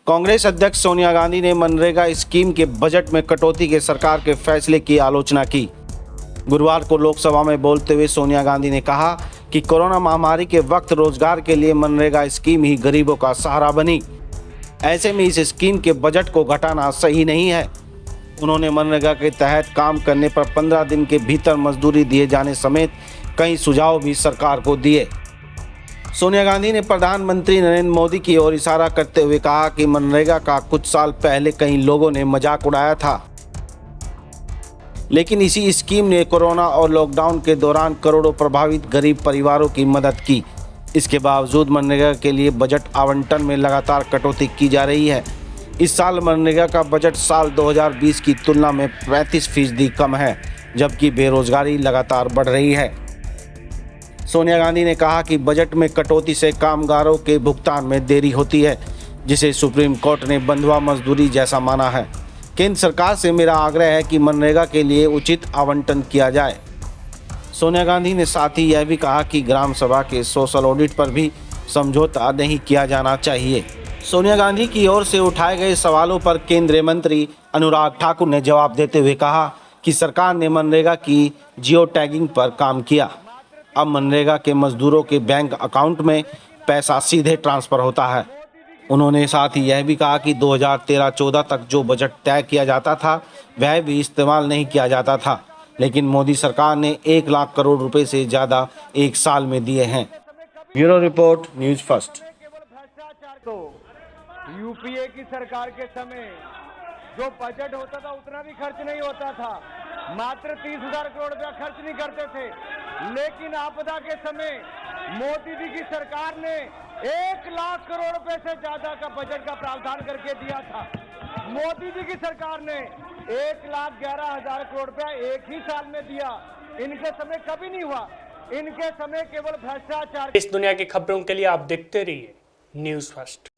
कांग्रेस अध्यक्ष सोनिया गांधी ने मनरेगा स्कीम के बजट में कटौती के सरकार के फैसले की आलोचना की। गुरुवार को लोकसभा में बोलते हुए सोनिया गांधी ने कहा कि कोरोना महामारी के वक्त रोजगार के लिए मनरेगा स्कीम ही गरीबों का सहारा बनी। ऐसे में इस स्कीम के बजट को घटाना सही नहीं है। उन्होंने मनरेगा के तहत काम करने पर 15 दिन के भीतर मजदूरी दिए जाने समेत कई सुझाव भी सरकार को दिए। सोनिया गांधी ने प्रधानमंत्री नरेंद्र मोदी की ओर इशारा करते हुए कहा कि मनरेगा का कुछ साल पहले कई लोगों ने मजाक उड़ाया था, लेकिन इसी स्कीम ने कोरोना और लॉकडाउन के दौरान करोड़ों प्रभावित गरीब परिवारों की मदद की। इसके बावजूद मनरेगा के लिए बजट आवंटन में लगातार कटौती की जा रही है। इस साल मनरेगा का बजट साल 2020 की तुलना में 35% कम है, जबकि बेरोजगारी लगातार बढ़ रही है। सोनिया गांधी ने कहा कि बजट में कटौती से कामगारों के भुगतान में देरी होती है, जिसे सुप्रीम कोर्ट ने बंधुआ मजदूरी जैसा माना है। केंद्र सरकार से मेरा आग्रह है कि मनरेगा के लिए उचित आवंटन किया जाए। सोनिया गांधी ने साथ ही यह भी कहा कि ग्राम सभा के सोशल ऑडिट पर भी समझौता नहीं किया जाना चाहिए। सोनिया गांधी की ओर से उठाए गए सवालों पर केंद्रीय मंत्री अनुराग ठाकुर ने जवाब देते हुए कहा कि सरकार ने मनरेगा की जियो टैगिंग पर काम किया। अब मनरेगा के मजदूरों के बैंक अकाउंट में पैसा सीधे ट्रांसफर होता है। उन्होंने साथ ही यह भी कहा कि 2013-14 तक जो बजट तय किया जाता था वह भी इस्तेमाल नहीं किया जाता था, लेकिन मोदी सरकार ने 1 लाख करोड़ रुपए से ज़्यादा एक साल में दिए हैं। Bureau report, news first. UPA की सरकार के समय जो बजट होता था उतना भी खर्च नहीं होता था, मात्र 30,000 करोड़ रुपया खर्च नहीं करते थे। लेकिन आपदा के समय मोदी जी की सरकार ने 1 लाख करोड़ रुपए से ज्यादा का बजट का प्रावधान करके दिया था। मोदी जी की सरकार ने 1,11,000 करोड़ रुपया एक ही साल में दिया। इनके समय कभी नहीं हुआ। इनके समय केवल भ्रष्टाचार। इस दुनिया की खबरों के लिए आप देखते रहिए न्यूज़ फर्स्ट।